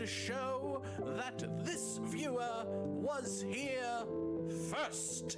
would show that this viewer was here first.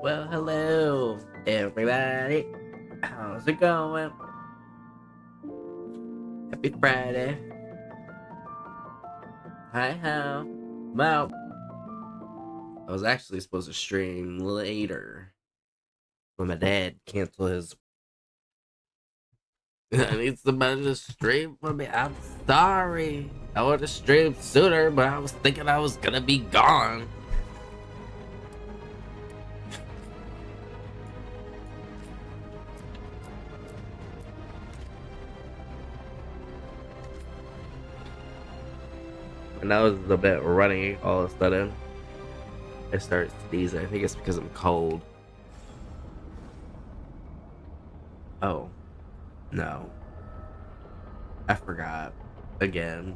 Well, hello, everybody. How's it going? Happy Friday. Hi, how? Well, I was actually supposed to stream later, but my dad canceled his. I need somebody to stream for me. I'm sorry. I would have streamed sooner, but I was thinking I was gonna be gone. And I was a bit runny all of a sudden. I started sneezing. I think it's because I'm cold. Oh. No. I forgot. Again.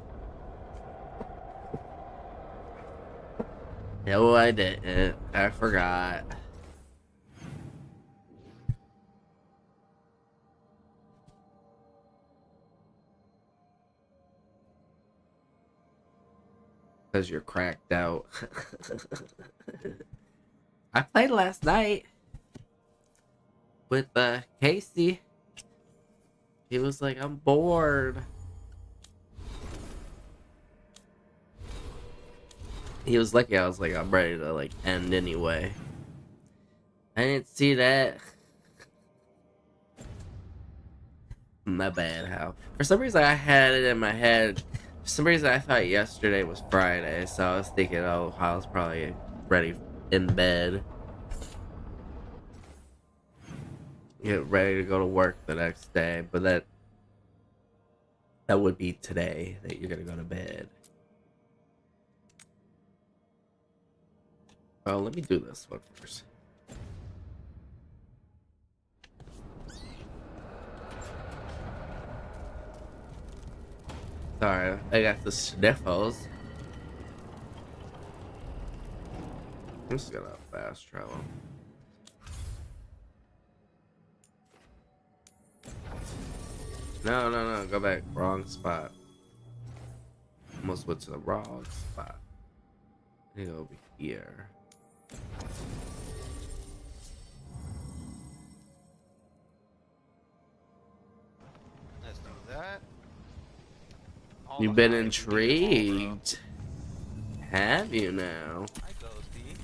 No, I didn't. I forgot. Because you're cracked out. I played last night with Casey. He was like, I'm bored. He was lucky I was like, I'm ready to like end anyway. I didn't see that. My bad, Hal. For some reason I had it in my head. For some reason I thought yesterday was Friday, so I was thinking, oh, Hal's probably ready in bed. Get ready to go to work the next day, but that would be today that you're gonna go to bed. Oh, let me do this one first. Sorry, I got the sniffles. I'm just gonna fast travel. No, go back. Wrong spot. Almost went to the wrong spot. I think over here. Let's do that. You've been intrigued. Have you now? Hi, Ghosty.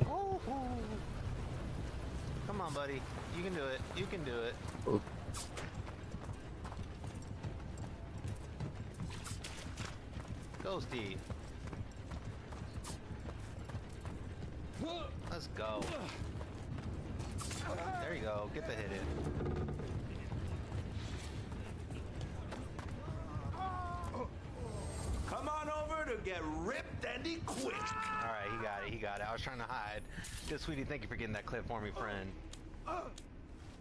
Oh, come on, buddy. You can do it. You can do it. Oh. Ghosty. Let's go. There you go. Get the hit in. Come on over to get ripped and equipped. All right, he got it. He got it. I was trying to hide. Good, sweetie. Thank you for getting that clip for me, friend.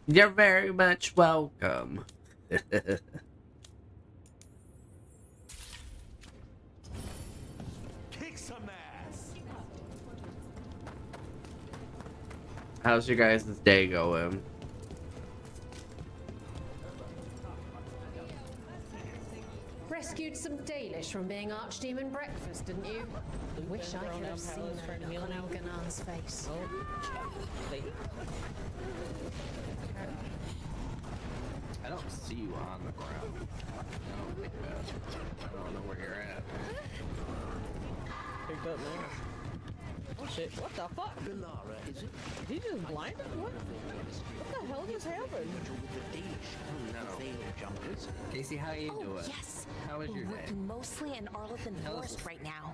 You're very much welcome. Kick some ass. How's your guys' day going? Risk rescued some Dalish from being Archdemon breakfast, didn't you? Wish I could have seen the look on Elganan's face. I don't see you on the ground. I don't think that. I don't know where you're at. Picked up now. Oh shit, what the fuck? Lara, is it? Did he just blind him? What the hell just happened? Casey, how you doing? Yes. How was your day? We're mostly in Arlethan Forest right now.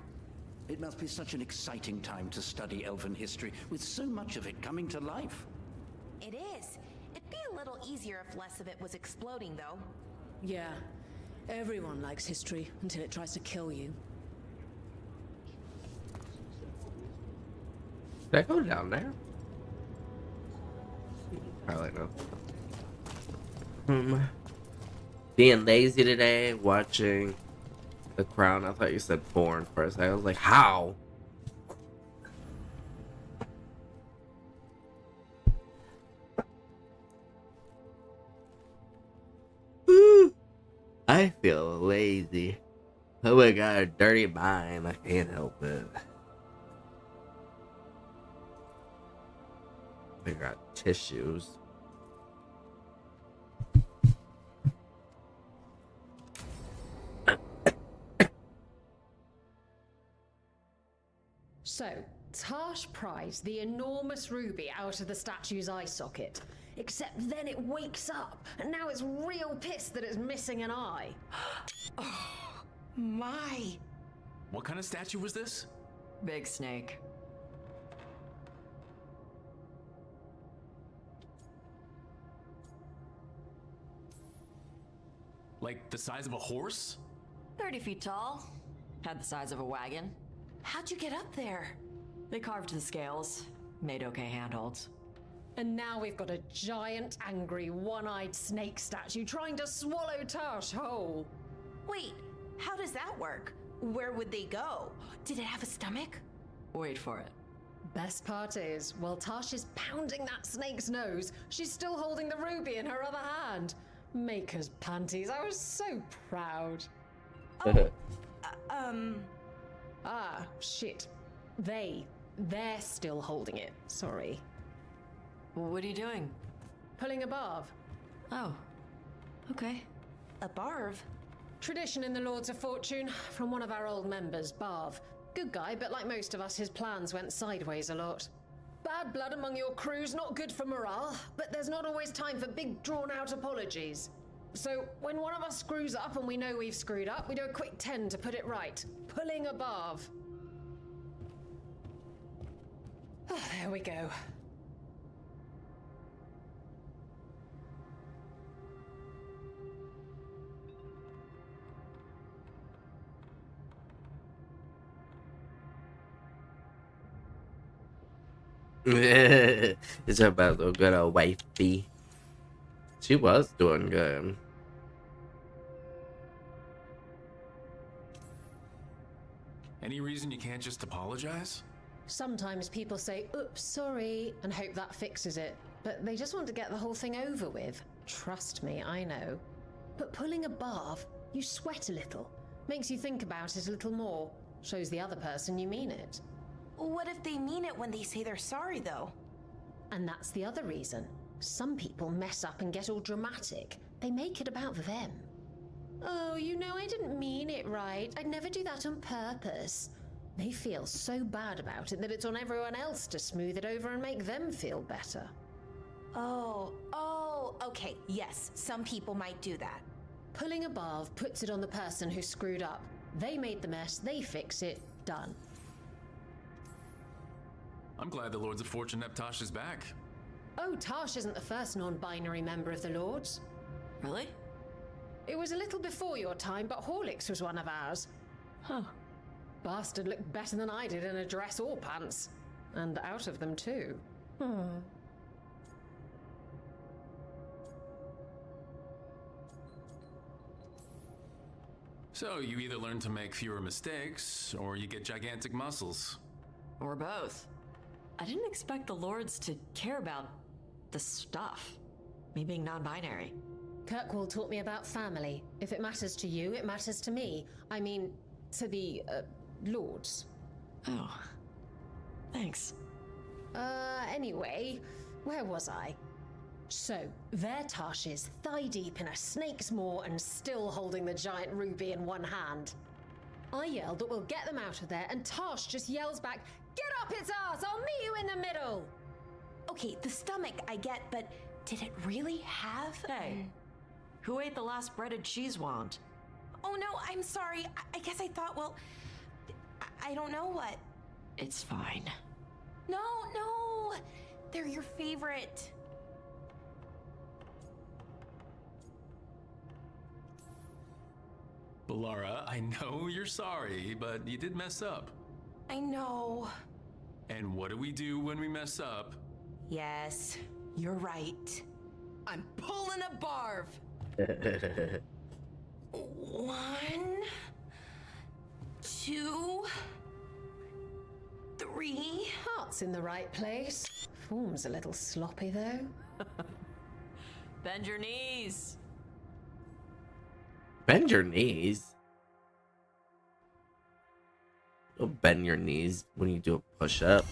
It must be such an exciting time to study elven history, with so much of it coming to life. It is. It'd be a little easier if less of it was exploding, though. Yeah. Everyone likes history until it tries to kill you. Did I go down there? Probably not. Being lazy today, watching The Crown. I thought you said porn first. I was like, how? I feel lazy. Oh my god, a dirty mind. I can't help it. I got tissues. So, Tash pries the enormous ruby out of the statue's eye socket. Except then it wakes up, and now it's real pissed that it's missing an eye. Oh, my. What kind of statue was this? Big snake. Like the size of a horse? 30 feet tall. Had the size of a wagon. How'd you get up there? They carved the scales. Made okay handholds. And now we've got a giant, angry, one-eyed snake statue trying to swallow Tash whole. Wait, how does that work? Where would they go? Did it have a stomach? Wait for it. Best part is, while Tash is pounding that snake's nose, she's still holding the ruby in her other hand. Maker's panties, I was so proud. Ah, shit. They're still holding it. Sorry. What are you doing? Pulling a barv. Oh. Okay. A barv? Tradition in the Lords of Fortune, from one of our old members, Barv. Good guy, but like most of us, his plans went sideways a lot. Bad blood among your crew's not good for morale, but there's not always time for big, drawn-out apologies. So, when one of us screws up and we know we've screwed up, we do a quick 10 to put it right. Pulling a barv. Oh, there we go. It's about the good old wifey. She was doing good. Any reason you can't just apologize? Sometimes people say, oops, sorry, and hope that fixes it. But they just want to get the whole thing over with. Trust me, I know. But pulling a barv, you sweat a little. Makes you think about it a little more. Shows the other person you mean it. What if they mean it when they say they're sorry, though? And that's the other reason. Some people mess up and get all dramatic. They make it about them. Oh, you know, I didn't mean it right. I'd never do that on purpose. They feel so bad about it that it's on everyone else to smooth it over and make them feel better. Oh, okay, yes, some people might do that. Pulling a barv puts it on the person who screwed up. They made the mess, they fix it, done. I'm glad the Lords of Fortune have Tasha's back. Oh, Tash isn't the first non-binary member of the Lords. Really? It was a little before your time, but Horlicks was one of ours. Huh. Bastard looked better than I did in a dress or pants. And out of them, too. So you either learn to make fewer mistakes, or you get gigantic muscles. Or both. I didn't expect the Lords to care about the stuff. Me being non-binary. Kirkwall taught me about family. If it matters to you, it matters to me. I mean, to the, lords. Oh. Thanks. Anyway, where was I? So, there Tash is, thigh-deep in a snake's maw and still holding the giant ruby in one hand. I yelled that we'll get them out of there, and Tash just yells back, "Get up its ass! I'll meet you in the middle!" Okay, the stomach I get, but did it really have? Hey, who ate the last breaded cheese wand? Oh no, I'm sorry. I guess I thought, well, I don't know what. It's fine. No, they're your favorite. Balara, I know you're sorry, but you did mess up. I know. And what do we do when we mess up? Yes, you're right. I'm pulling a barv. 1, 2, 3. Heart's in the right place. Form's a little sloppy, though. Bend your knees. Bend your knees. Don't bend your knees when you do a push-up.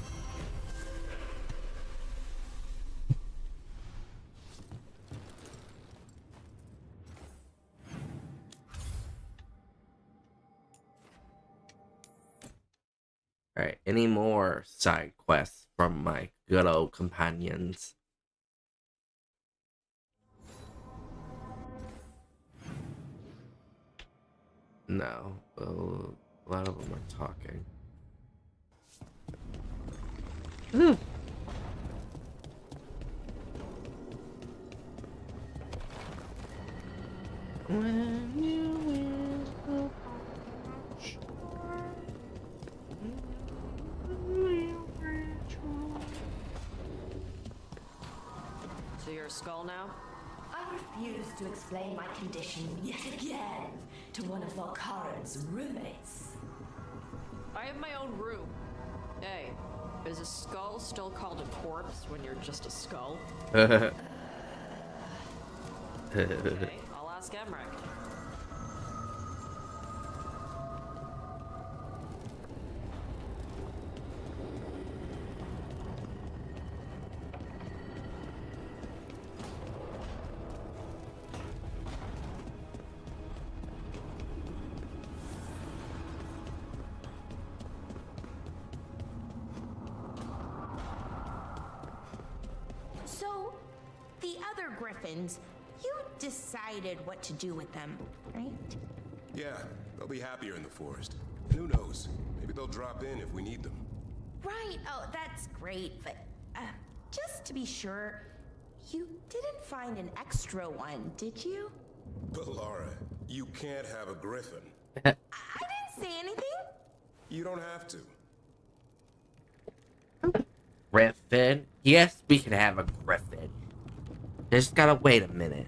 Alright, any more side quests from my good old companions? No, well, a lot of them are talking. When you will So you're a skull now? I refuse to explain my condition yet again to one of Volkaran's roommates. I have my own room. Hey, is a skull still called a corpse when you're just a skull? Okay, I'll ask Emmerich. So, the other griffins, you decided what to do with them, right? Yeah, they'll be happier in the forest. And who knows? Maybe they'll drop in if we need them. Right, oh, that's great, but just to be sure, you didn't find an extra one, did you? But Laura, you can't have a griffin. I didn't say anything. You don't have to. Griffin? Yes, we can have a griffin. Just gotta wait a minute.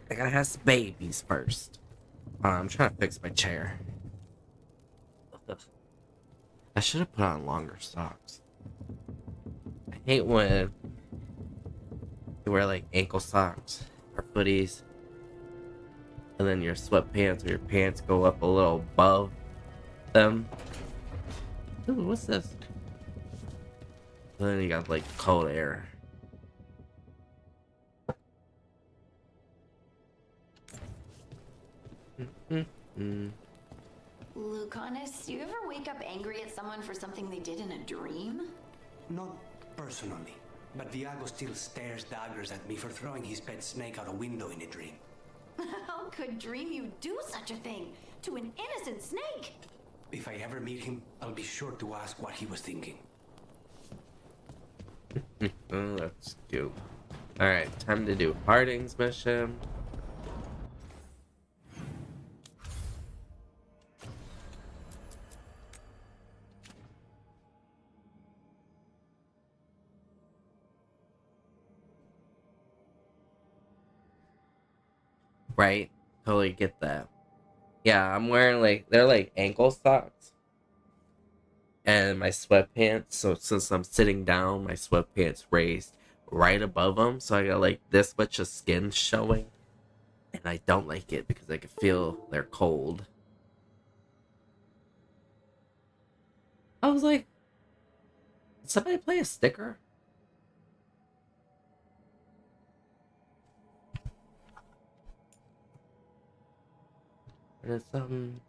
I gotta have some babies first. I'm trying to fix my chair. I should have put on longer socks. I hate when you wear like ankle socks or footies, and then your sweatpants or your pants go up a little above them. Ooh, what's this? And then you got like cold air. Lucanus, do you ever wake up angry at someone for something they did in a dream? Not personally, but Viago still stares daggers at me for throwing his pet snake out a window in a dream. How could dream you do such a thing to an innocent snake? If I ever meet him, I'll be sure to ask what he was thinking. Oh, that's cute. Alright, time to do Harding's mission. Right, totally get that. Yeah, I'm wearing like, they're like ankle socks. And my sweatpants, so since I'm sitting down, my sweatpants raised right above them, so I got like this much of skin showing, and I don't like it because I can feel they're cold. I was like, did somebody play a sticker? Or did some...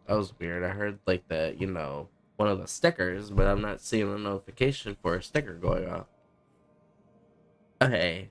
That was weird. I heard like the, you know, one of the stickers, but I'm not seeing a notification for a sticker going off. Okay,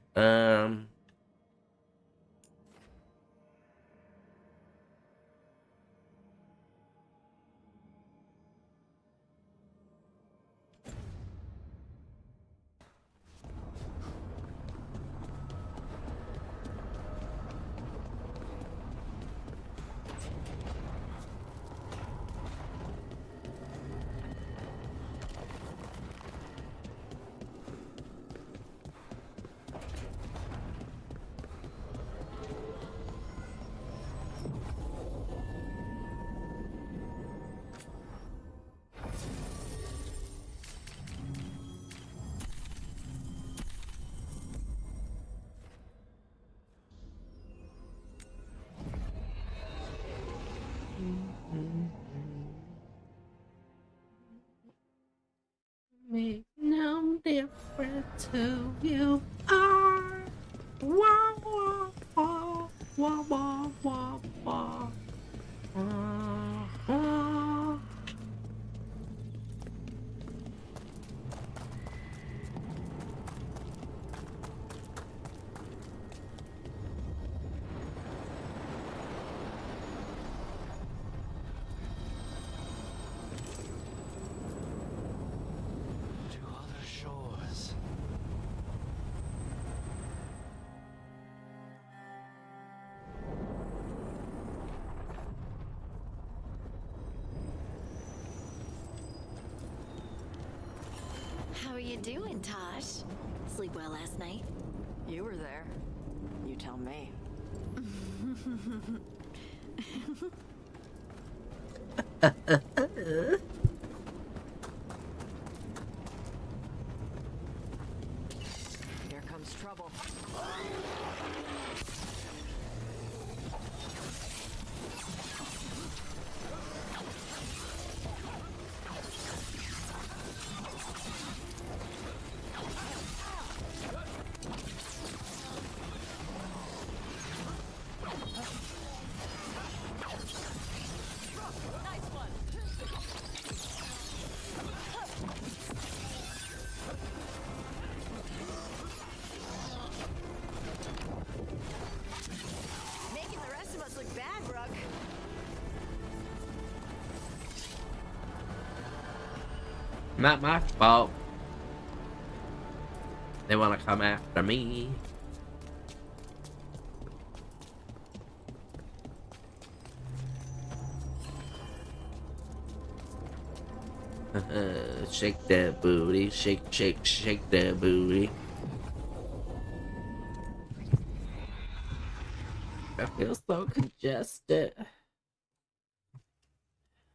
make no difference who you are. Wah, wah, wah, wah, wah, wah, wah. Wah. To other shores. How are you doing, Tosh? Sleep well last night? You were there. You tell me. Here comes trouble. Making the rest of us look bad, Brooke. Not my fault. They want to come after me. Shake that booty, shake, shake, shake that booty. I feel so congested.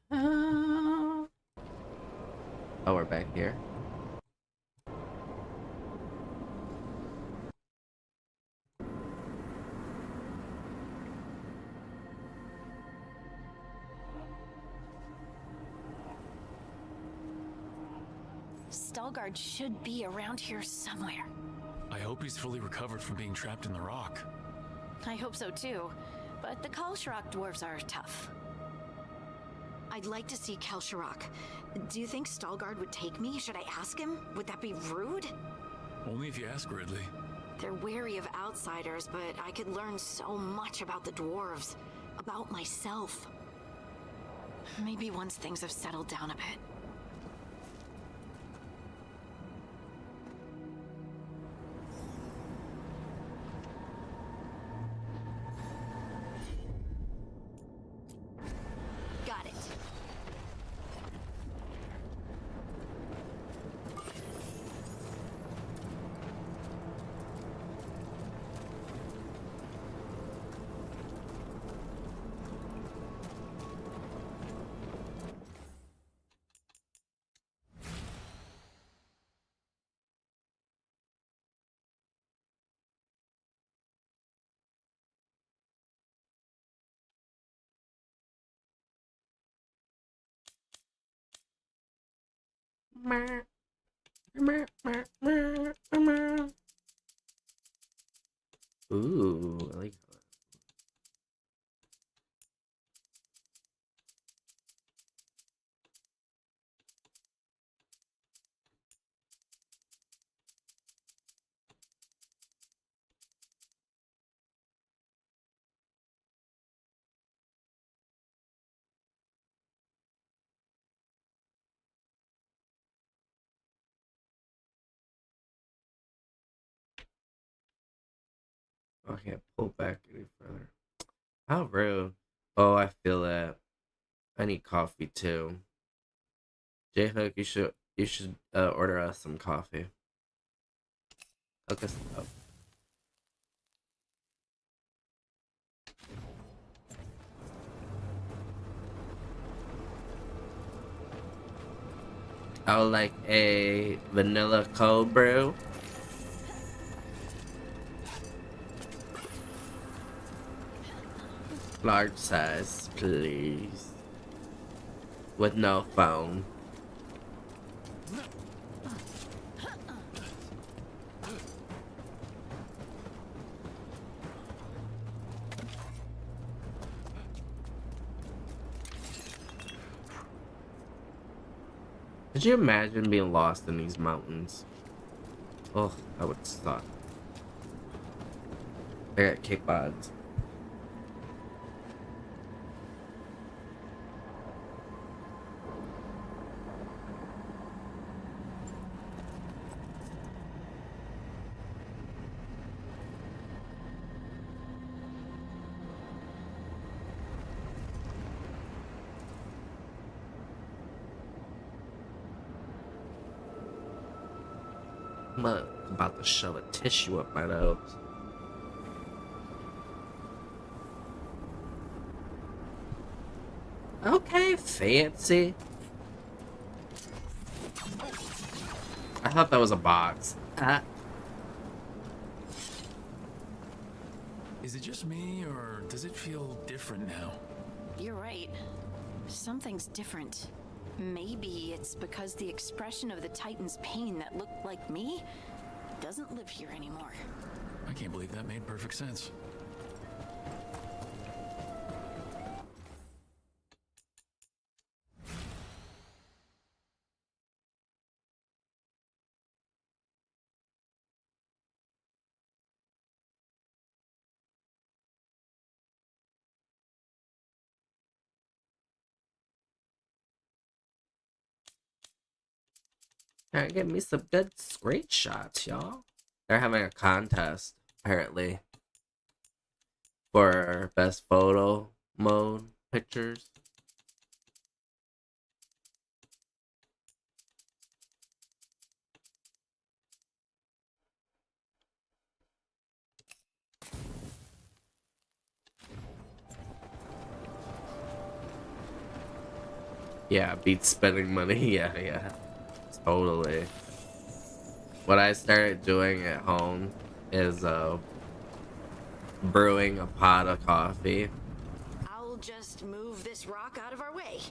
Oh, we're back here. Stalgard should be around here somewhere. I hope he's fully recovered from being trapped in the rock. I hope so too, but the Kalsharok dwarves are tough. I'd like to see Kalsharok. Do you think Stalgard would take me? Should I ask him? Would that be rude? Only if you ask Ridley. They're wary of outsiders, but I could learn so much about the dwarves, about myself. Maybe once things have settled down a bit. Got it. Ooh, I like that. I can't pull back any further. How rude. Oh, I feel that. I need coffee too. J-Hook, you should order us some coffee. Hook us up. I would like a vanilla cold brew. Large size, please. With no foam. Could you imagine being lost in these mountains? Oh, that would suck. I got kick odds. I'm about to shove a tissue up my nose. Okay, fancy. I thought that was a box. Is it just me, or does it feel different now? You're right. Something's different. Maybe it's because the expression of the Titan's pain that looked like me doesn't live here anymore. I can't believe that made perfect sense. Alright, give me some good screenshots, y'all. They're having a contest, apparently, for best photo mode pictures. Yeah, beats spending money. Yeah. Totally. What I started doing at home is brewing a pot of coffee. I'll just move this rock out of our way.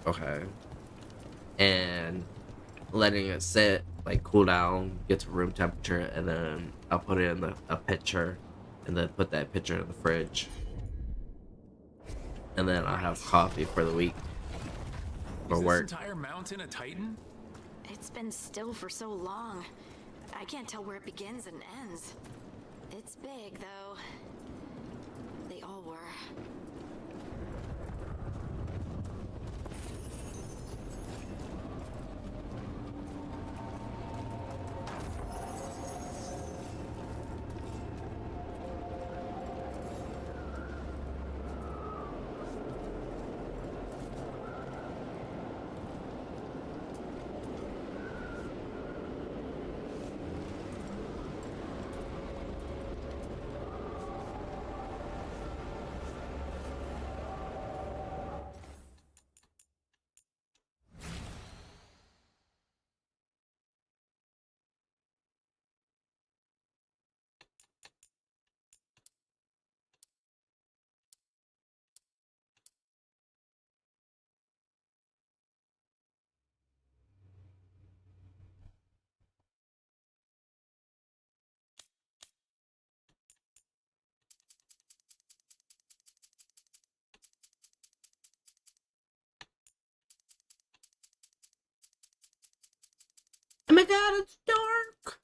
Okay. And letting it sit, like cool down, get to room temperature, and then I'll put it in a pitcher, and then put that pitcher in the fridge. And then I'll have coffee for the week. For work. Is this entire mountain a Titan? It's been still for so long. I can't tell where it begins and ends. It's big, though. They all were. god, it's dark!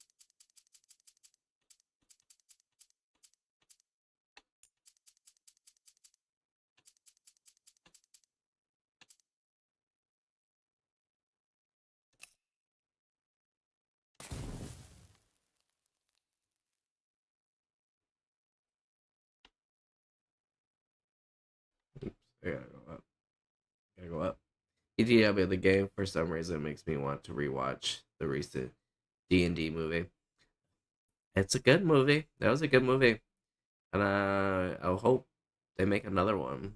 Oops, I gotta go up. Gotta go up. ETW, the game, for some reason, makes me want to rewatch the recent D&D movie. It's a good movie. That was a good movie. And I hope they make another one.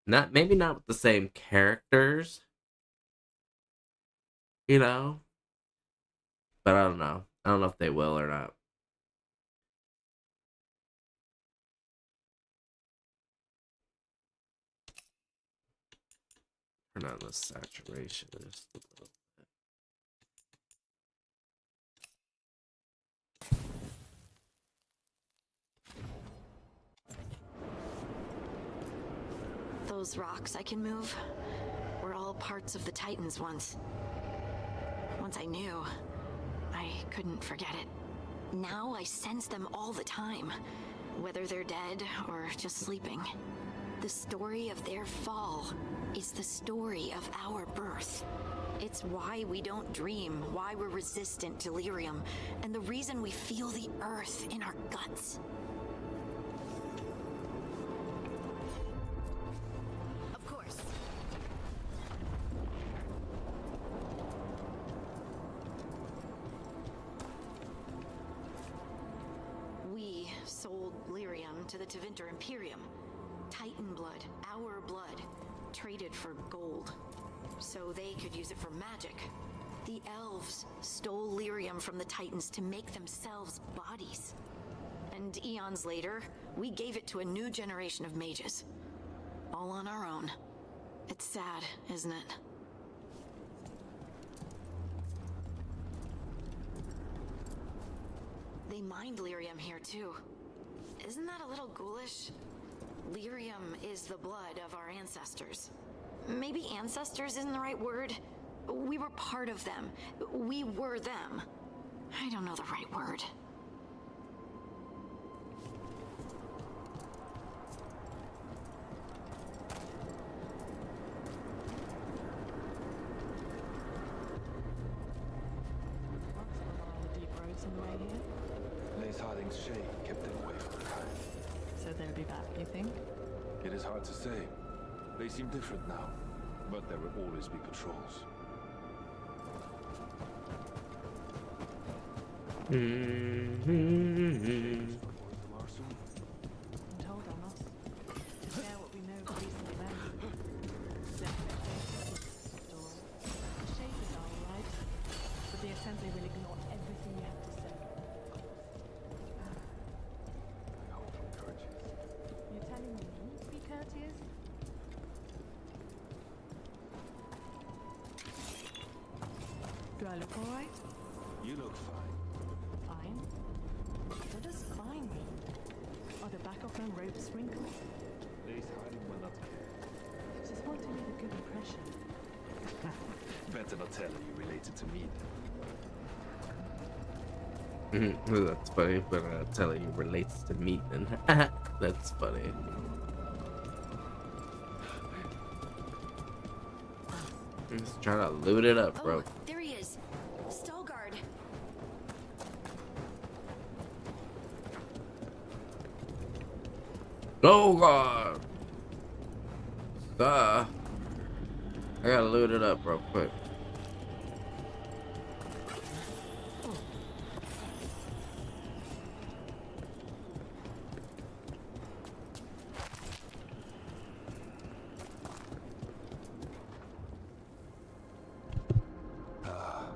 Maybe not with the same characters, you know? But I don't know. I don't know if they will or not. Turn on the saturation just a little bit. Those rocks I can move were all parts of the Titans once. Once I knew, I couldn't forget it. Now I sense them all the time, whether they're dead or just sleeping. The story of their fall is the story of our birth. It's why we don't dream, why we're resistant to lyrium, and the reason we feel the earth in our guts. Of course. We sold lyrium to the Tevinter Imperium. Titan blood, our blood, traded for gold, so they could use it for magic. The elves stole lyrium from the Titans to make themselves bodies. And eons later, we gave it to a new generation of mages. All on our own. It's sad, isn't it? They mined lyrium here too. Isn't that a little ghoulish? Lyrium is the blood of our ancestors. Maybe ancestors isn't the right word. We were part of them. We were them. I don't know the right word. Deep roads in the way here. Lace Harding's shade kept them away from the kind. So they'll be back, you think? It is hard to say. They seem different now, but there will always be patrols. And hold on us. To share what we know of recent events. The expectations, the shape is all right, but the Assembly will ignore everything you have to say. I hope I'm courteous. You're telling me to be courteous? Do I look alright? You look fine. Fine. What does fine mean? Are the back of my ropes wrinkled? Lace Harding will not care. Just want to leave a good impression. Better not tell her you related to me That's funny, but I'll tell you relates to meat then. That's funny. I'm just trying to loot it up, bro. Oh, there he is. Stalgard. Oh god! I gotta loot it up real quick.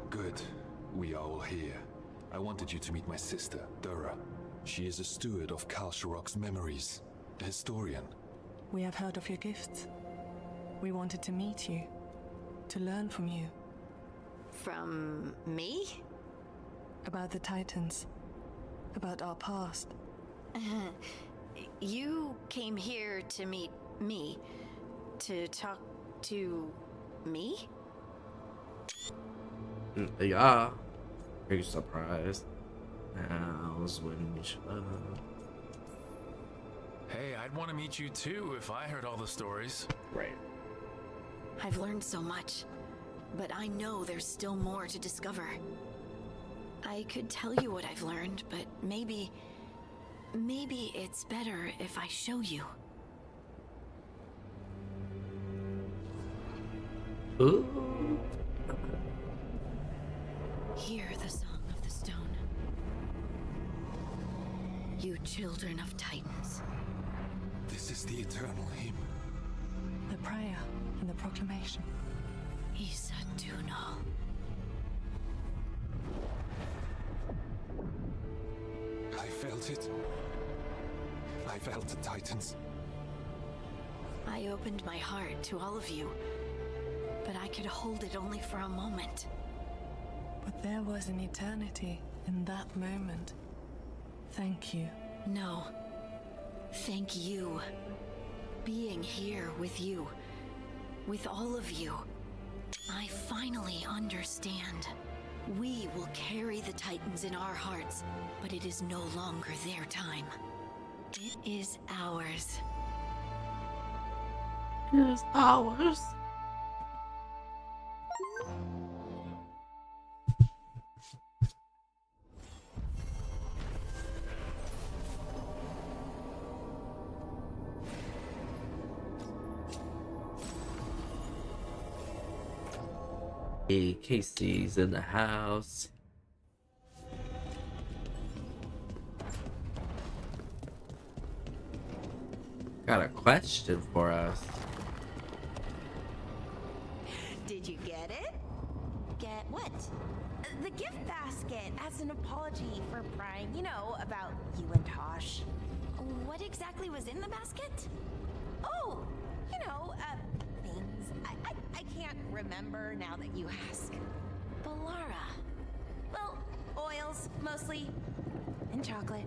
Good. We are all here. I wanted you to meet my sister, Dura. She is a steward of Kalsharok's memories, a historian. We have heard of your gifts. We wanted to meet you, to learn from you. From me? About the Titans. About our past. You came here to meet me. To talk to me? Yeah. Are you surprised? Now's when you should. Hey, I'd want to meet you too if I heard all the stories. Right. I've learned so much, but I know there's still more to discover. I could tell you what I've learned, but maybe it's better if I show you. Ooh. Hear the song of the stone. You children of Titans. This is the eternal hymn. The prayer and the proclamation. Isa Dunal. I felt it. I felt the Titans. I opened my heart to all of you, but I could hold it only for a moment. But there was an eternity in that moment. Thank you. No. Thank you. Being here with you, with all of you, I finally understand. We will carry the Titans in our hearts, but it is no longer their time. It is ours. It is ours. Hey, Casey's in the house. Got a question for us. Did you get it? Get what? The gift basket as an apology for prying, you know, about you and Tosh. What exactly was in the basket? Oh, you know, things. I can't remember now that you ask. Balara. Well, oils, mostly. And chocolate.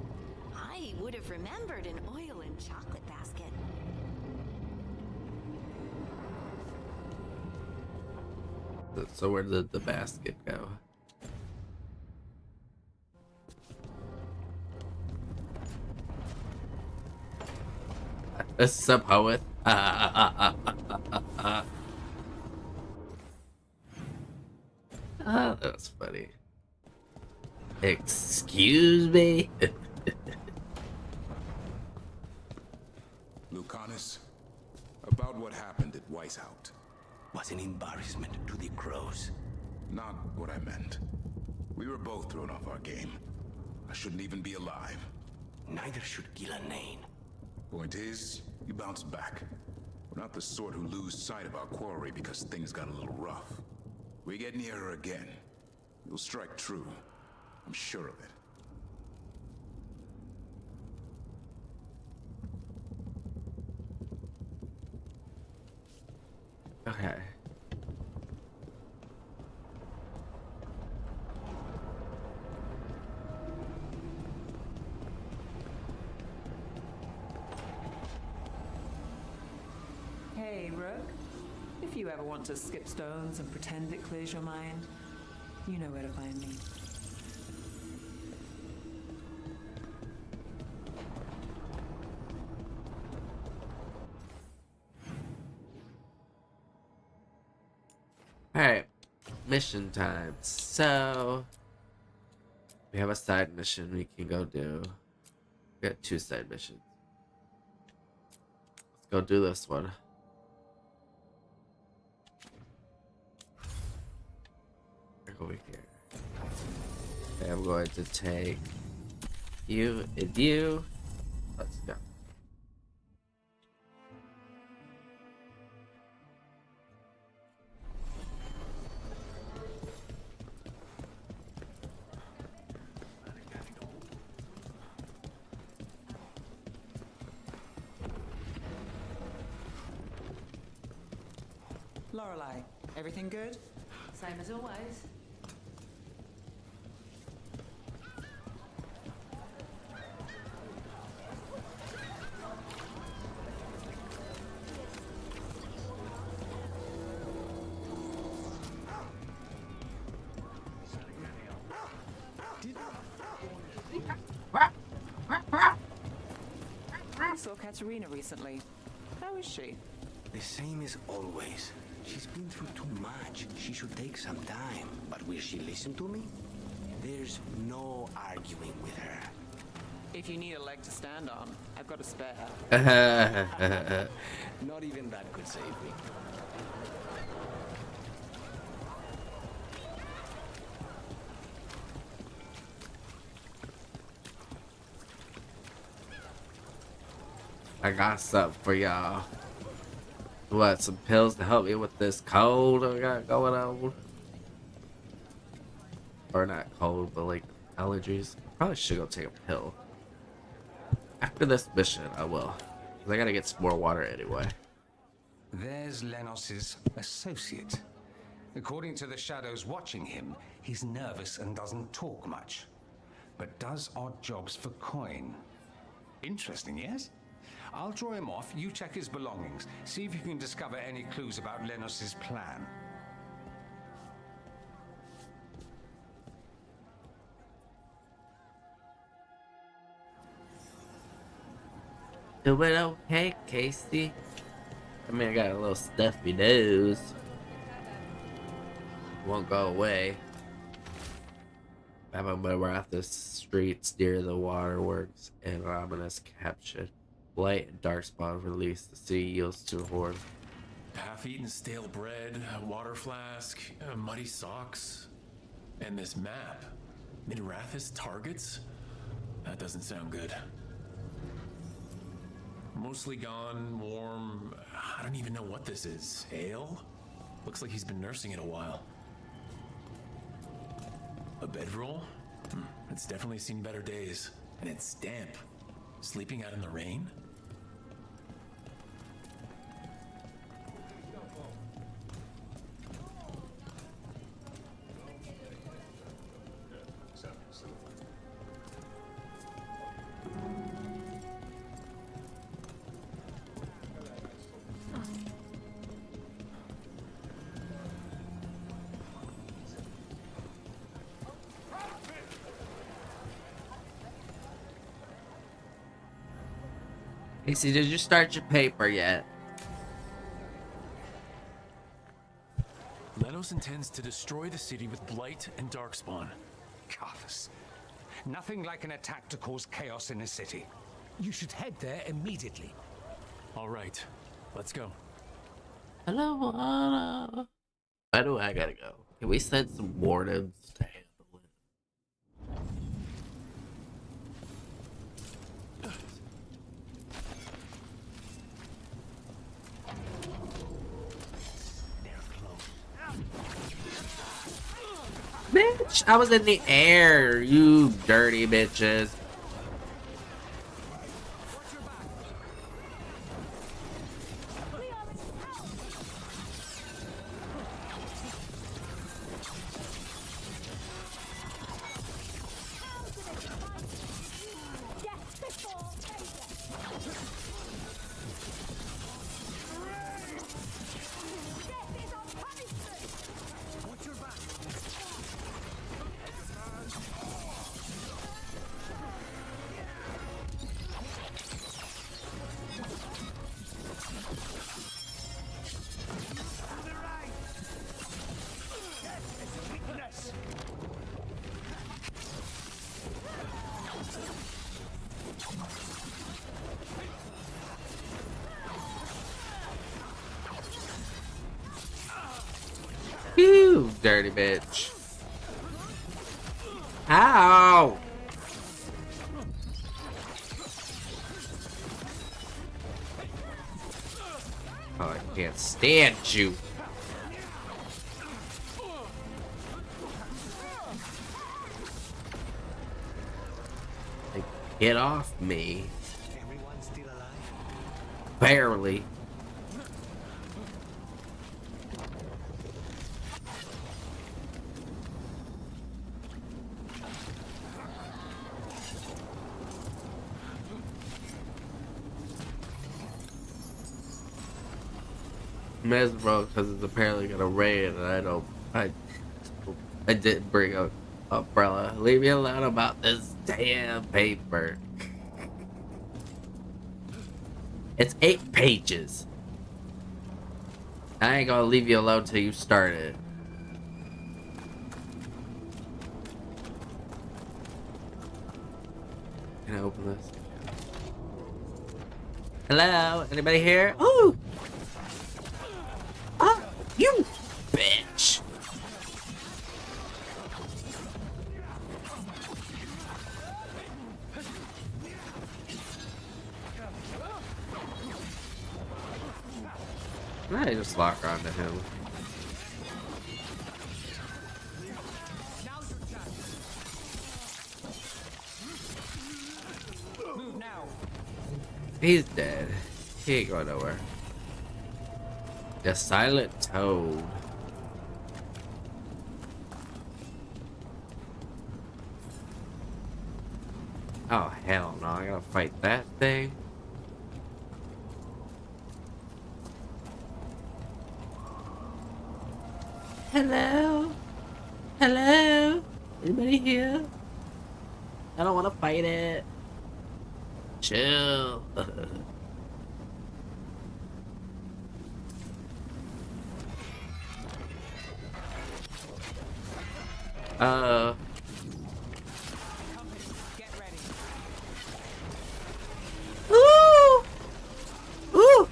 I would have remembered an oil and chocolate basket. So where did the basket go? This is a poet. That was funny. Excuse me? Lucanus, about what happened at Weishaupt. Was an embarrassment to the crows. Not what I meant. We were both thrown off our game. I shouldn't even be alive. Neither should Gillanane. Point is, you bounced back. We're not the sort who lose sight of our quarry because things got a little rough. We get near her again. You'll strike true. I'm sure of it. Okay. Hey, Rook. If you ever want to skip stones and pretend it clears your mind, you know where to find me. Alright. Mission time. So we have a side mission we can go do. We got 2 side missions. Let's go do this one. Over here. Okay, I'm going to take you and you. Let's go. Lorelei, everything good? Same as always. Katerina recently. How is she? The same as always. She's been through too much. She should take some time. But will she listen to me? There's no arguing with her. If you need a leg to stand on, I've got a spare. Not even that could save me. I got something for y'all. What, some pills to help me with this cold I got going on? Or not cold, but like allergies. Probably should go take a pill. After this mission, I will. Because I gotta get some more water anyway. There's Lenos's associate. According to the shadows watching him, he's nervous and doesn't talk much, but does odd jobs for coin. Interesting, yes? I'll draw him off, you check his belongings, see if you can discover any clues about Lenos's plan. Doing okay, Casey? I mean, I got a little stuffy nose. Won't go away. I'm gonna run off the streets near the waterworks and ominous caption. Light and dark spot released. The sea yields to a horde. Half-eaten stale bread, a water flask, muddy socks, and this map. Mid-Rathis targets? That doesn't sound good. Mostly gone, warm. I don't even know what this is. Ale? Looks like he's been nursing it a while. A bedroll? It's definitely seen better days. And it's damp. Sleeping out in the rain? Casey, did you start your paper yet? Lenos intends to destroy the city with Blight and Darkspawn. Carthus. Nothing like an attack to cause chaos in a city. You should head there immediately. All right, let's go. Hello, Anna. Why do I gotta go? Can we send some wardens to handle it? Bitch, I was in the air, you dirty bitches. You dirty bitch. Ow! Oh, I can't stand you. Like, get off me. Everyone still alive? Barely. Miserable because it's apparently gonna rain and I didn't bring a umbrella. Leave me alone about this damn paper. It's 8 pages. I ain't gonna leave you alone till you start it. Can I open this? Hello? Anybody here? Ooh! Oh, you bitch! I just lock onto him. Move now. He's dead. He ain't going nowhere. The silent toad. Oh hell no, I gotta fight that thing. Hello? Hello? Anybody here? I don't want to fight it. Chill. Ooh! Ooh!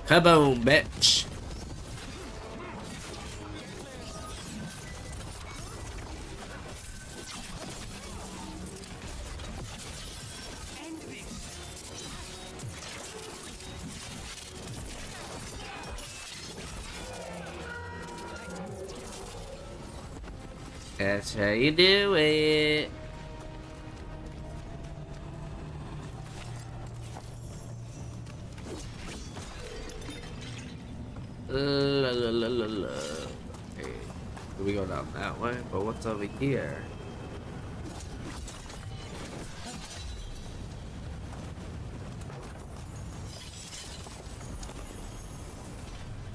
Kaboom, bitch. That's how you do it. La, la, la, la, la. Okay. We go down that way, but what's over here?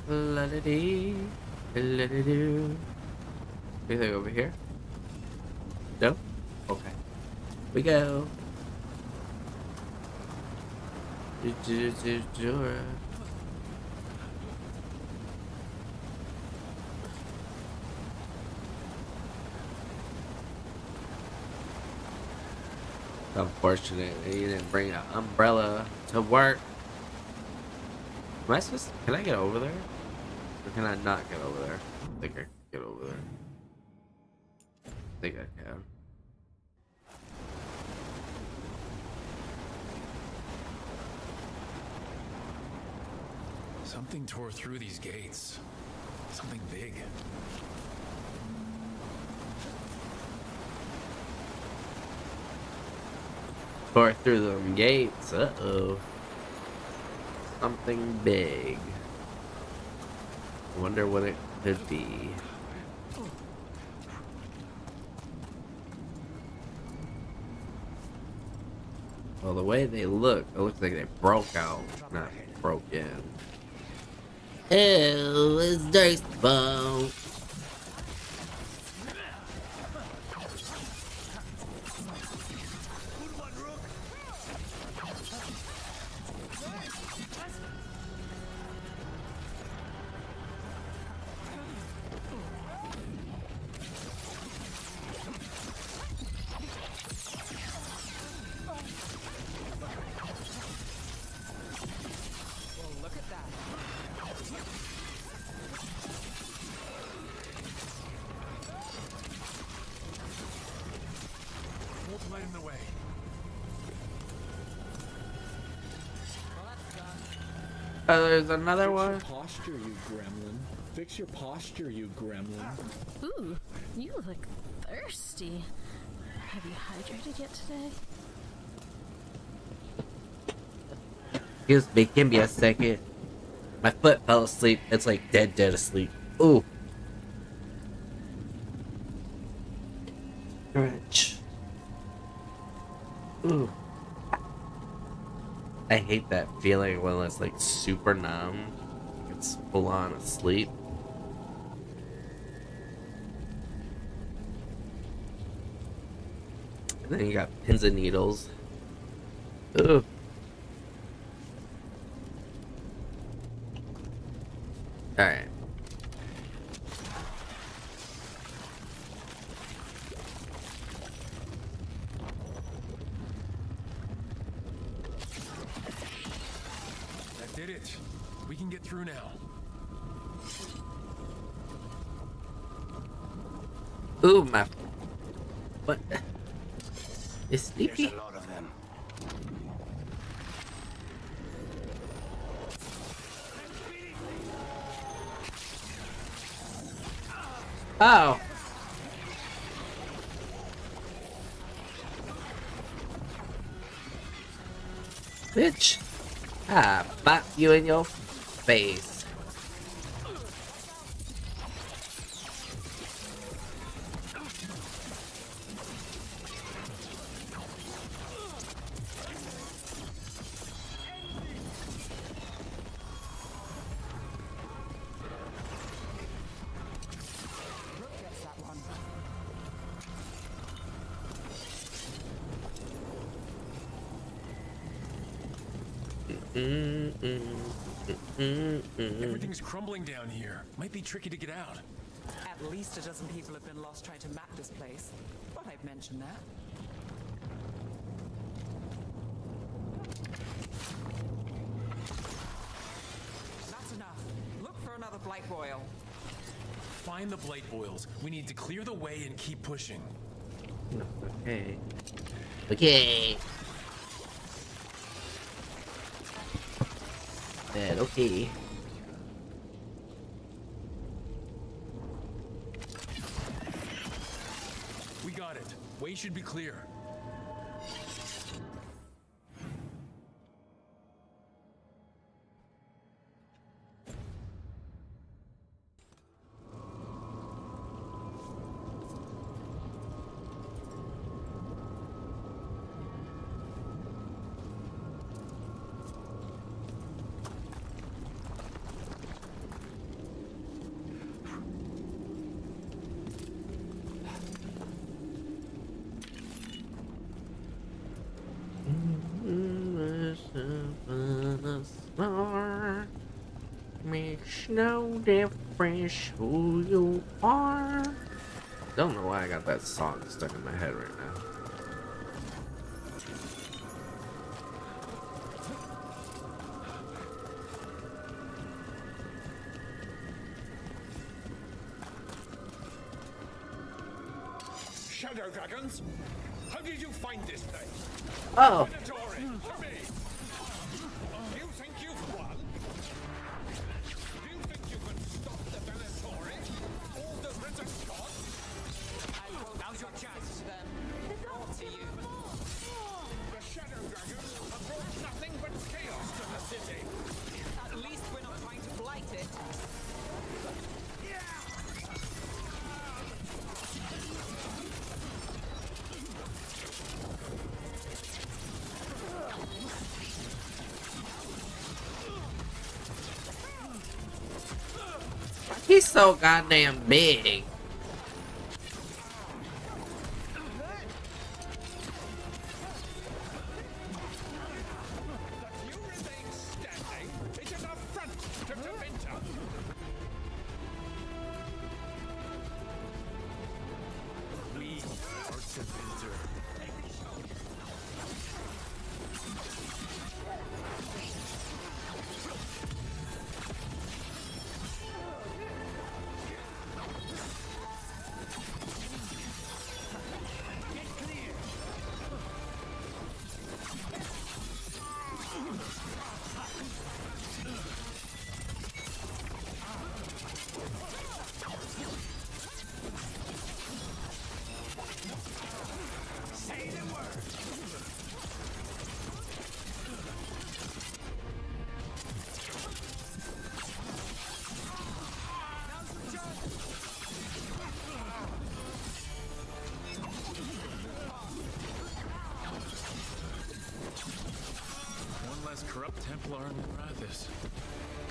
La da dee, la da doo. Anything over here? No? Okay. We go. Dora. Unfortunate you didn't bring an umbrella to work. Am I supposed to, can I get over there? Or can I not get over there? I don't think I can get over there. I think I can. Something tore through these gates. Something big. Tore through them gates. Uh-oh. Something big. I wonder what it could be. Well, the way they look, it looks like they broke out, not broke in. Ew, it's Darkspawn. Oh, there's another one. Fix your posture, you gremlin. Fix your posture, you gremlin. Ooh, you look thirsty. Have you hydrated yet today? Excuse me, give me a second. My foot fell asleep. It's like dead asleep. Ooh. Stretch. Ooh. I hate that feeling when it's like super numb. It's full on asleep. And then you got pins and needles. Ooh. Alright. That did it. We can get through now. Ooh, my. What? Is sleepy? There's a lot of them. Oh. Bitch. Ah, bop you in your face. Everything's crumbling down here. Might be tricky to get out. At least a dozen people have been lost trying to map this place. But I've mentioned that. That's enough. Look for another blight boil. Find the blight boils. We need to clear the way and keep pushing. Okay. Okay. And okay. We got it. Way should be clear. Makes no difference who you are. Don't know why I got that song stuck in my head right now. Shadow dragons? How did you find this place? Oh. Predatory, to me. You think you've won? Do you think you can stop the Venatori? All the British gods? Now's your chance, then. Brought to you. The Shadow Dragons have brought nothing but chaos to the city. At least we're not trying to blight it. He's so goddamn big. Corrupt Templar in Rathis.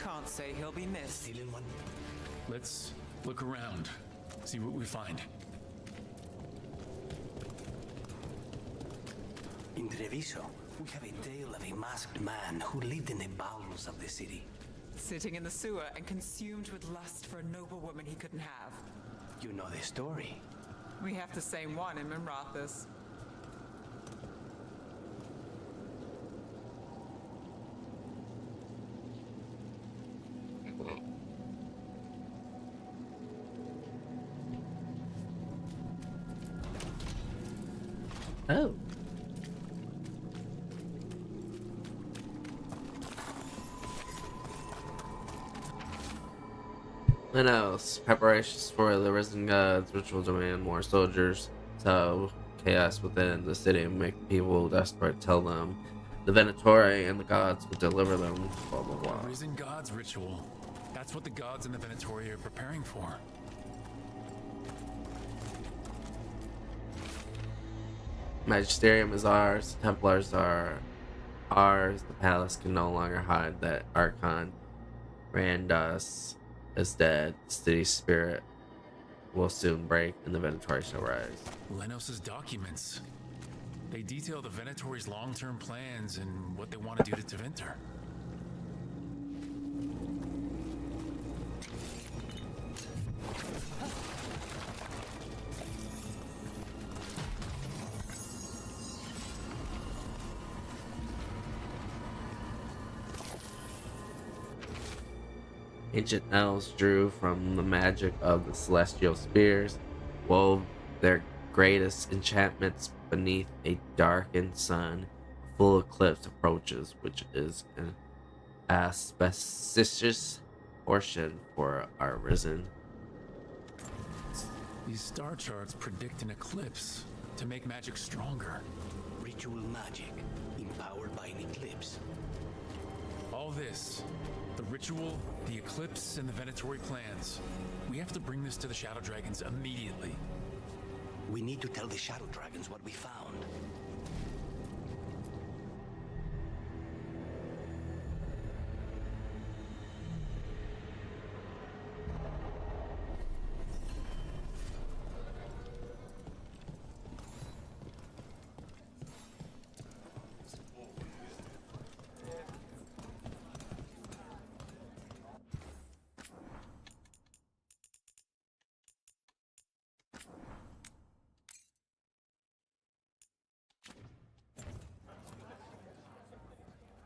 Can't say he'll be missed. Stealing one. Let's look around, see what we find. In Treviso, we have a tale of a masked man who lived in the bowels of the city. Sitting in the sewer and consumed with lust for a noble woman he couldn't have. You know the story. We have the same one in Mimrathas. Oh. What else? Preparations for the risen gods, ritual demand more soldiers, so chaos within the city make people desperate. Tell them the Venatori and the gods will deliver them. Blah blah blah. The risen gods ritual. That's what the gods and the Venatori are preparing for. Magisterium is ours. Templars are ours. The palace can no longer hide that Archon Randas is dead. The city's spirit will soon break, and the Venatori shall rise. Lenos's documents. They detail the Venatori's long-term plans and what they want to do to Tevinter. Ancient elves drew from the magic of the celestial spears, wove their greatest enchantments beneath a darkened sun. A full eclipse approaches, which is an auspicious portion for our risen. These star charts predict an eclipse to make magic stronger. Ritual magic, empowered by an eclipse. All this, the ritual, the eclipse, and the Venatori plans. We have to bring this to the Shadow Dragons immediately. We need to tell the Shadow Dragons what we found.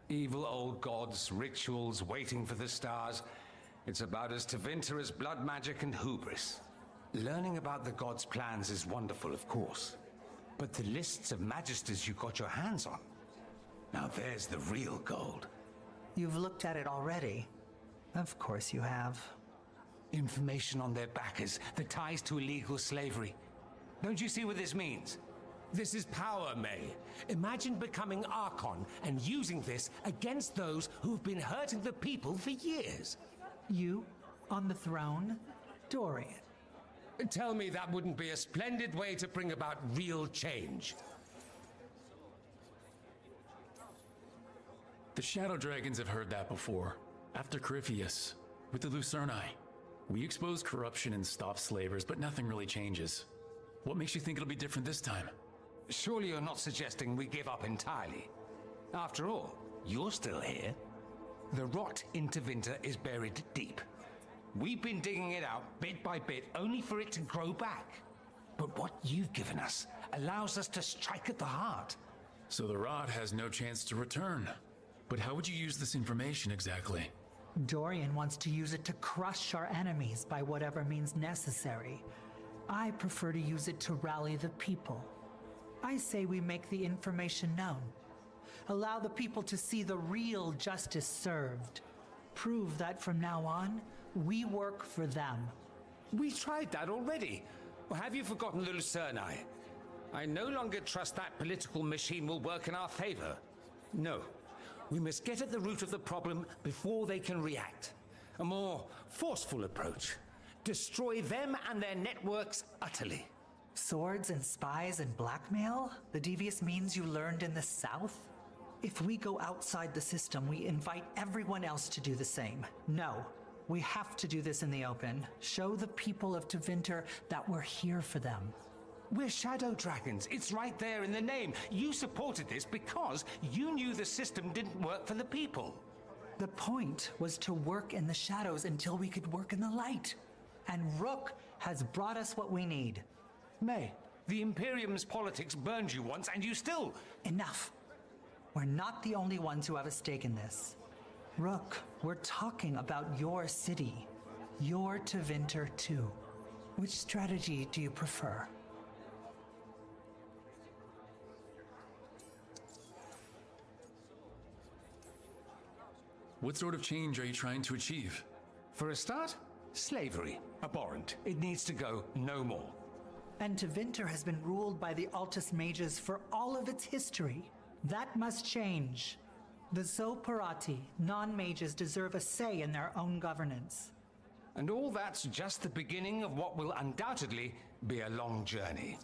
Evil old gods, rituals, waiting for the stars. It's about as Tevinter as blood magic and hubris. Learning about the gods' plans is wonderful, of course. But the lists of magisters you got your hands on, now there's the real gold. You've looked at it already. Of course you have. Information on their backers, the ties to illegal slavery. Don't you see what this means? This is power, May. Imagine becoming Archon and using this against those who've been hurting the people for years. You, on the throne? Dorian. Tell me that wouldn't be a splendid way to bring about real change. The Shadow Dragons have heard that before. After Corypheus, with the Lucerni. We expose corruption and stop slavers, but nothing really changes. What makes you think it'll be different this time? Surely you're not suggesting we give up entirely. After all, you're still here. The rot in Tevinter is buried deep. We've been digging it out bit by bit, only for it to grow back. But what you've given us allows us to strike at the heart. So the rot has no chance to return. But how would you use this information exactly? Dorian wants to use it to crush our enemies by whatever means necessary. I prefer to use it to rally the people. I say we make the information known. Allow the people to see the real justice served. Prove that from now on, we work for them. We tried that already. Or have you forgotten the Lucerni? I no longer trust that political machine will work in our favor. No. We must get at the root of the problem before they can react. A more forceful approach. Destroy them and their networks utterly. Swords and spies and blackmail? The devious means you learned in the South? If we go outside the system, we invite everyone else to do the same. No, we have to do this in the open. Show the people of Tevinter that we're here for them. We're Shadow Dragons. It's right there in the name. You supported this because you knew the system didn't work for the people. The point was to work in the shadows until we could work in the light. And Rook has brought us what we need. May, the Imperium's politics burned you once and you still... Enough. We're not the only ones who have a stake in this. Rook, we're talking about your city. You're Tevinter too. Which strategy do you prefer? What sort of change are you trying to achieve? For a start, slavery. Abhorrent. It needs to go no more. And Tevinter has been ruled by the Altus Mages for all of its history. That must change. The Zoparati, non-mages, deserve a say in their own governance. And all that's just the beginning of what will undoubtedly be a long journey.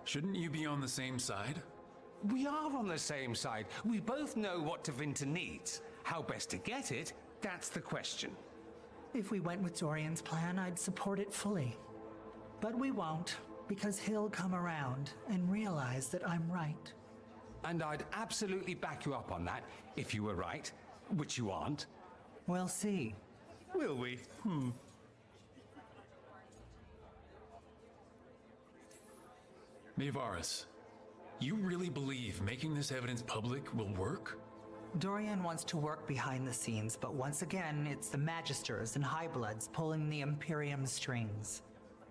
Shouldn't you be on the same side? We are on the same side. We both know what Tevinter needs. How best to get it, that's the question. If we went with Dorian's plan, I'd support it fully. But we won't, because he'll come around and realize that I'm right. And I'd absolutely back you up on that, if you were right, which you aren't. We'll see. Will we? Maevaris, you really believe making this evidence public will work? Dorian wants to work behind the scenes, but once again, it's the Magisters and Highbloods pulling the Imperium's strings.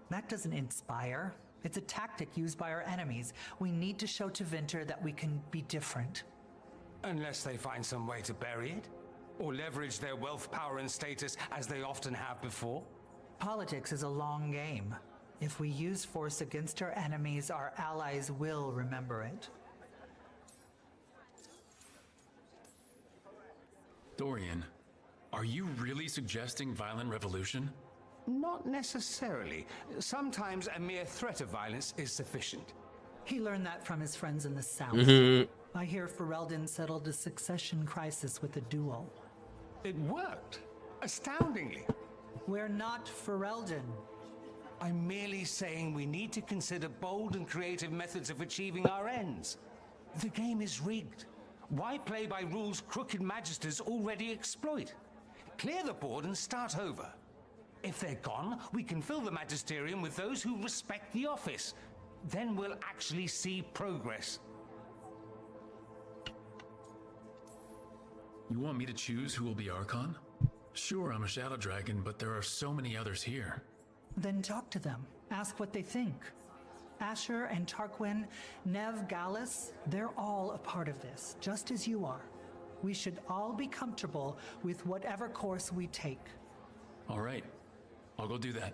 That doesn't inspire. It's a tactic used by our enemies. We need to show Tevinter that we can be different. Unless they find some way to bury it? Or leverage their wealth, power, and status as they often have before? Politics is a long game. If we use force against our enemies, our allies will remember it. Dorian, are you really suggesting violent revolution? Not necessarily. Sometimes a mere threat of violence is sufficient. He learned that from his friends in the South. I hear Ferelden settled a succession crisis with a duel. It worked. Astoundingly. We're not Ferelden. I'm merely saying we need to consider bold and creative methods of achieving our ends. The game is rigged. Why play by rules crooked magisters already exploit? Clear the board and start over. If they're gone, we can fill the magisterium with those who respect the office. Then we'll actually see progress. You want me to choose who will be Archon? Sure, I'm a Shadow Dragon, but there are so many others here. Then talk to them. Ask what they think. Asher and Tarquin, Nev, Gallus, they're all a part of this, just as you are. We should all be comfortable with whatever course we take. All right, I'll go do that.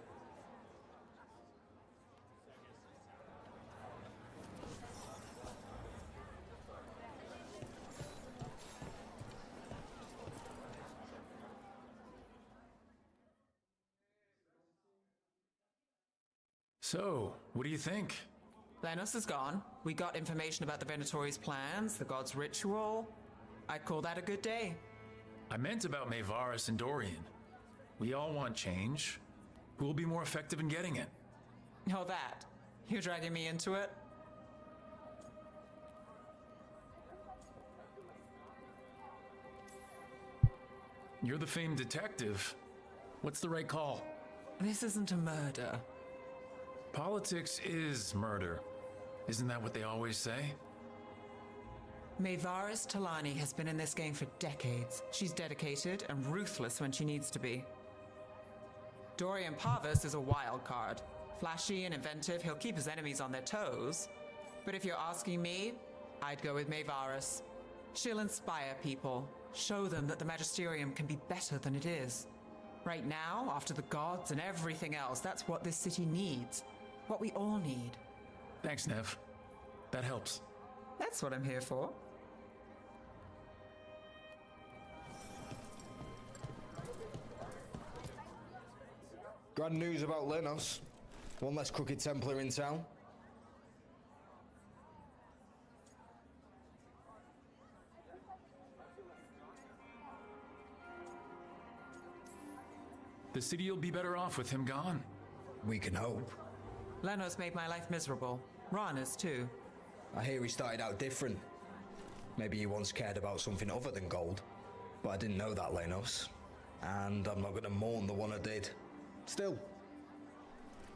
So, what do you think? Lenos is gone. We got information about the Venatori's plans, the god's ritual. I'd call that a good day. I meant about Maevaris and Dorian. We all want change. Who will be more effective in getting it? Oh, that. You're dragging me into it? You're the famed detective. What's the right call? This isn't a murder. Politics is murder. Isn't that what they always say? Maevaris Talani has been in this game for decades. She's dedicated and ruthless when she needs to be. Dorian Parvis is a wild card. Flashy and inventive, he'll keep his enemies on their toes. But if you're asking me, I'd go with Maevaris. She'll inspire people, show them that the Magisterium can be better than it is. Right now, after the gods and everything else, that's what this city needs. What we all need. Thanks, Nev. That helps. That's what I'm here for. Grand news about Lenos. One less crooked Templar in town. The city will be better off with him gone. We can hope. Lenos made my life miserable. Ron is too. I hear he started out different. Maybe you once cared about something other than gold. But I didn't know that, Lenos. And I'm not going to mourn the one I did. Still,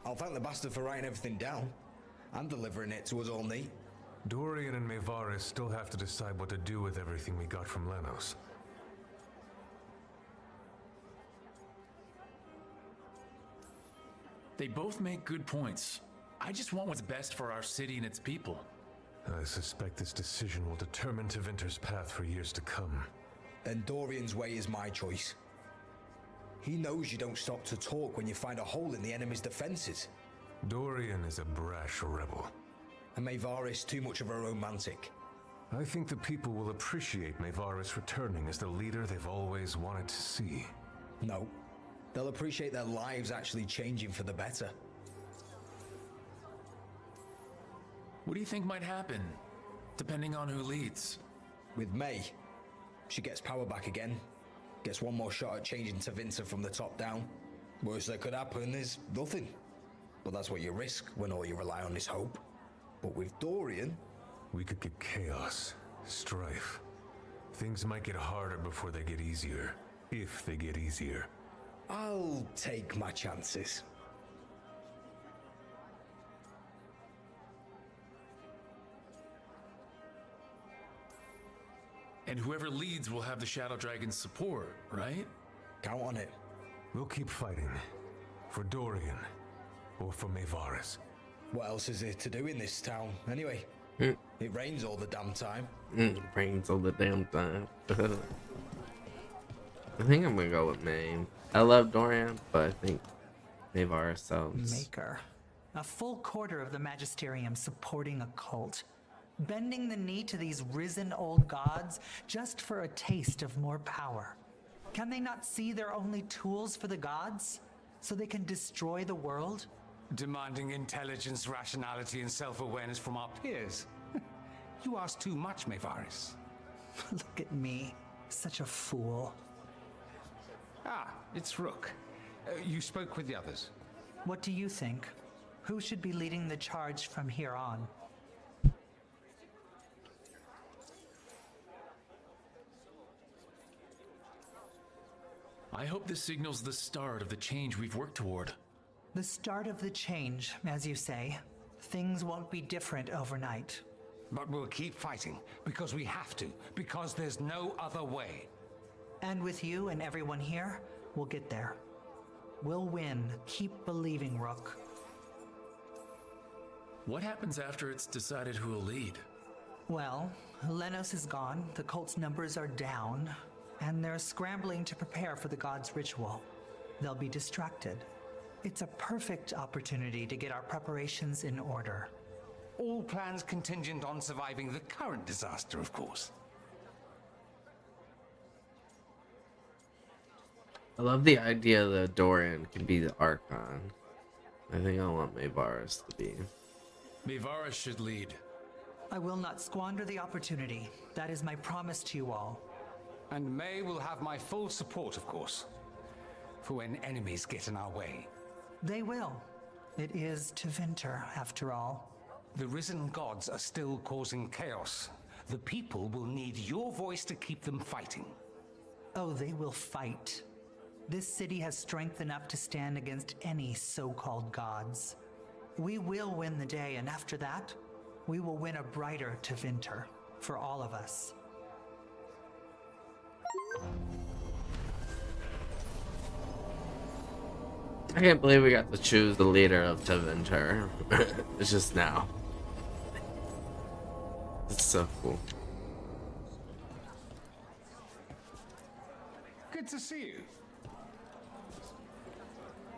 I'll thank the bastard for writing everything down and delivering it to us all neat. Dorian and Maevaris still have to decide what to do with everything we got from Lenos. They both make good points. I just want what's best for our city and its people. I suspect this decision will determine Tevinter's path for years to come. Then Dorian's way is my choice. He knows you don't stop to talk when you find a hole in the enemy's defenses. Dorian is a brash rebel. And Maevaris too much of a romantic. I think the people will appreciate Maevaris returning as the leader they've always wanted to see. No. They'll appreciate their lives actually changing for the better. What do you think might happen, depending on who leads? With May, she gets power back again. Gets one more shot at changing Tevinter from the top down. Worst that could happen is nothing. But that's what you risk when all you rely on is hope. But with Dorian... We could get chaos, strife. Things might get harder before they get easier. If they get easier. I'll take my chances. And whoever leads will have the Shadow Dragon's support, right? Count on it. We'll keep fighting. For Dorian. Or for Maevaris. What else is there to do in this town, anyway? It rains all the damn time. It rains all the damn time. I think I'm gonna go with May. I love Dorian, but I think Maevaris sounds... Maker. A full quarter of the Magisterium supporting a cult. Bending the knee to these risen old gods just for a taste of more power. Can they not see they're only tools for the gods? So they can destroy the world? Demanding intelligence, rationality, and self-awareness from our peers. You ask too much, Maevaris. Look at me. Such a fool. Ah, it's Rook. You spoke with the others. What do you think? Who should be leading the charge from here on? I hope this signals the start of the change we've worked toward. The start of the change, as you say. Things won't be different overnight. But we'll keep fighting, because we have to, because there's no other way. And with you and everyone here, we'll get there. We'll win. Keep believing, Rook. What happens after it's decided who will lead? Well, Lenos is gone, the cult's numbers are down, and they're scrambling to prepare for the god's ritual. They'll be distracted. It's a perfect opportunity to get our preparations in order. All plans contingent on surviving the current disaster, of course. I love the idea that Dorian can be the Archon. I think I want Maevaris to be. Maevaris should lead. I will not squander the opportunity. That is my promise to you all. And May will have my full support, of course. For when enemies get in our way. They will. It is Tevinter, after all. The risen gods are still causing chaos. The people will need your voice to keep them fighting. Oh, they will fight. This city has strength enough to stand against any so-called gods. We will win the day, and after that, we will win a brighter Tevinter for all of us. I can't believe we got to choose the leader of Tevinter. It's just now. It's so cool. Good to see you.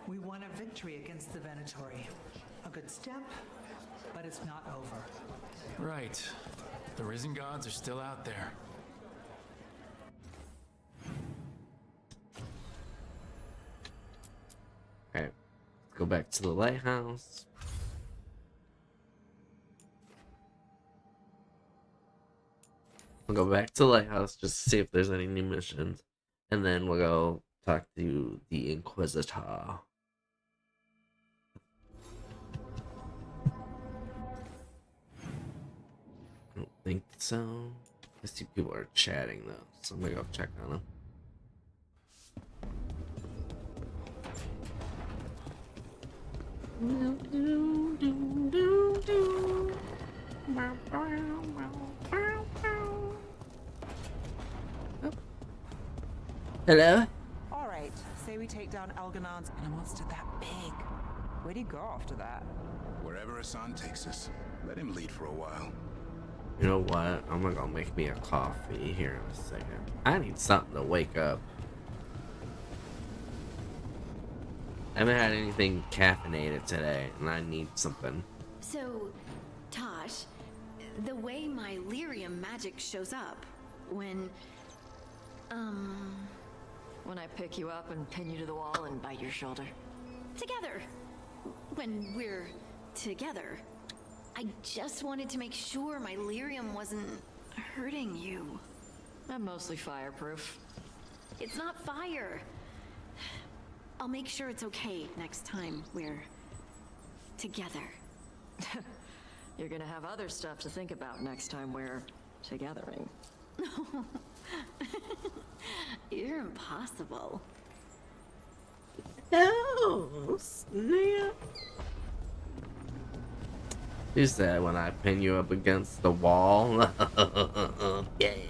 We won a victory against the Venatori. A good step, but it's not over. Right. The risen gods are still out there. Okay, let's go back to the lighthouse. We'll go back to the lighthouse just to see if there's any new missions. And then we'll go talk to the Inquisitor. I don't think so. I see people are chatting though, so I'm gonna go check on them. Hello? Alright, say we take down Elganon's and a monster that big. Where do you go after that? Wherever Hassan takes us, let him lead for a while. You know what? I'm gonna go make me a coffee here in a second. I need something to wake up. I haven't had anything caffeinated today, and I need something. So, Tosh, the way my lyrium magic shows up when I pick you up and pin you to the wall and bite your shoulder. together. When we're together. I just wanted to make sure my lyrium wasn't hurting you. I'm mostly fireproof. It's not fire. I'll make sure it's okay next time we're together. You're gonna have other stuff to think about next time we're togethering. You're impossible. Oh, snap. Who said when I pin you up against the wall? Yay.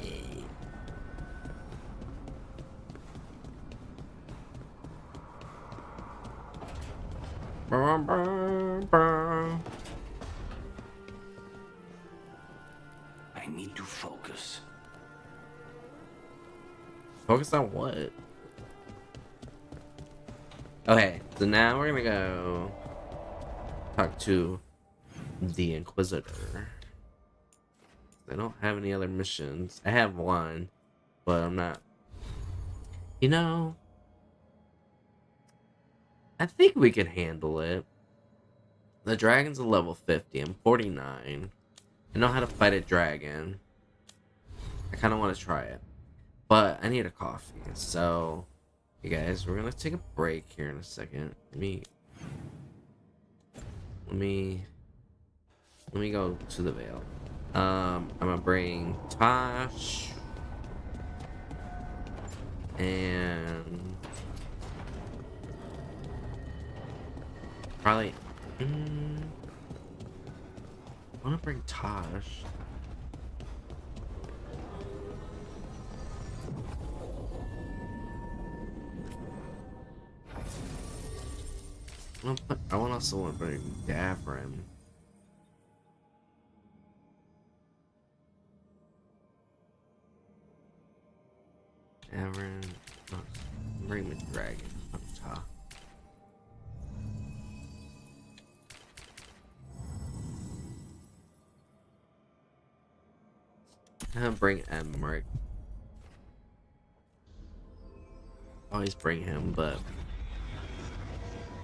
I need to focus. Focus on what? Okay, so now we're gonna go talk to the Inquisitor. I don't have any other missions. I have one, but I'm not. You know, I think we can handle it. The dragon's a level 50. I'm 49. I know how to fight a dragon. I kind of want to try it, but I need a coffee. So, you guys, we're gonna take a break here in a second. Let me go to the Veil. I'm gonna bring Tosh and probably I wanna bring Tosh. I want also want to bring Davrin. Davrin. Oh, bring the dragon up top. I'm gonna bring Emmerich. Always bring him, but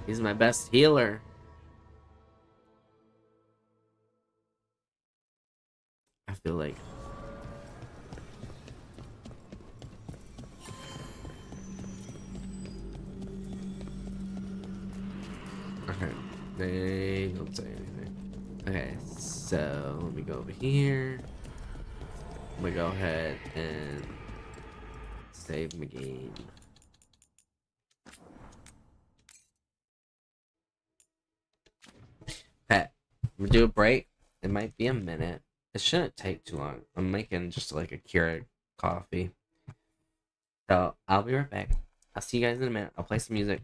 he's my best healer. I feel like okay, they don't say anything. Okay, so let me go over here. I'm gonna go ahead and save my game. Pat, I'm gonna do a break. It might be a minute. It shouldn't take too long. I'm making just like a Keurig coffee. So I'll be right back. I'll see you guys in a minute. I'll play some music.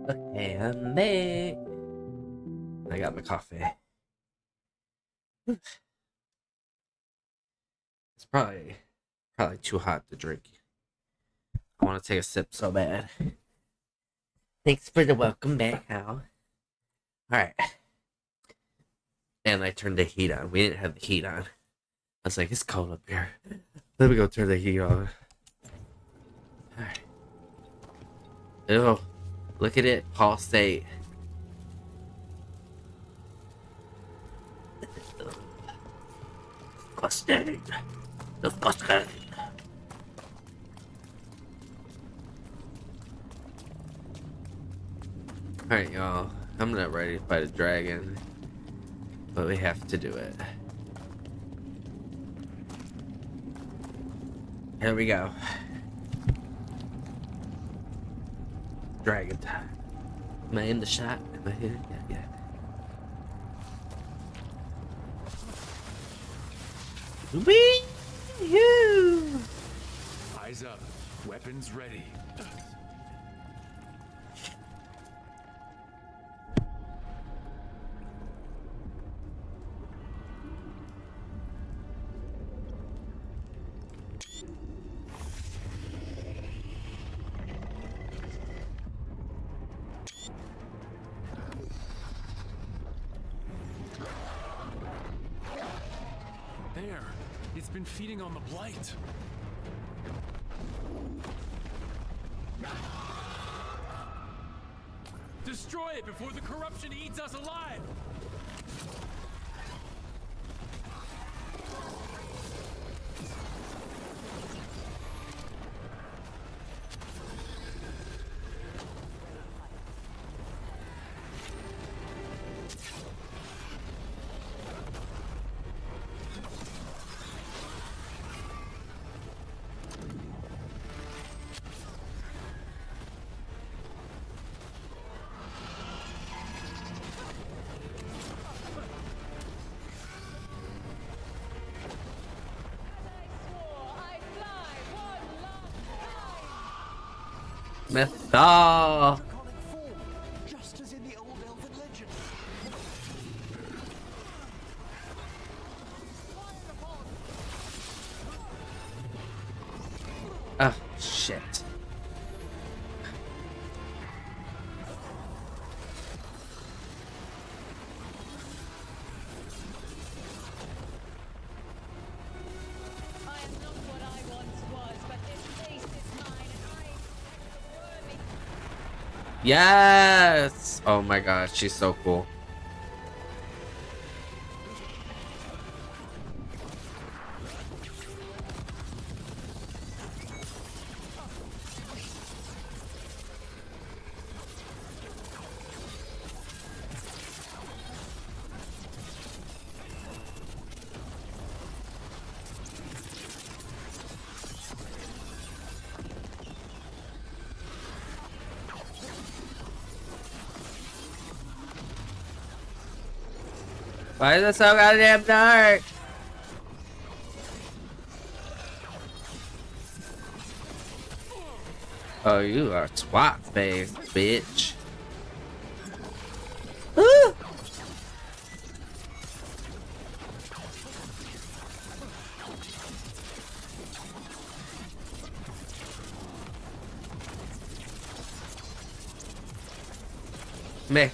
Okay, I'm back. I got my coffee. It's probably too hot to drink. I want to take a sip so bad. Thanks for the welcome back, Hal. Alright. And I turned the heat on. We didn't have the heat on. I was like, it's cold up here. Let me go turn the heat on. Alright. Ew. Look at it. Pulsate. Disgusting. Disgusting. Alright, y'all. I'm not ready to fight a dragon. But we have to do it. Here we go. Dragon time. Am I in the shot? Am I here? Yeah. Wee-hoo! Eyes up. Weapons ready. There. It's been feeding on the blight. Destroy it before the corruption eats us alive! Method. Just as in the old elven legend. Ah, shit. Yes! Oh my gosh, she's so cool. Why is it so goddamn dark? Oh, you are twat face, bitch. Woo! Meh.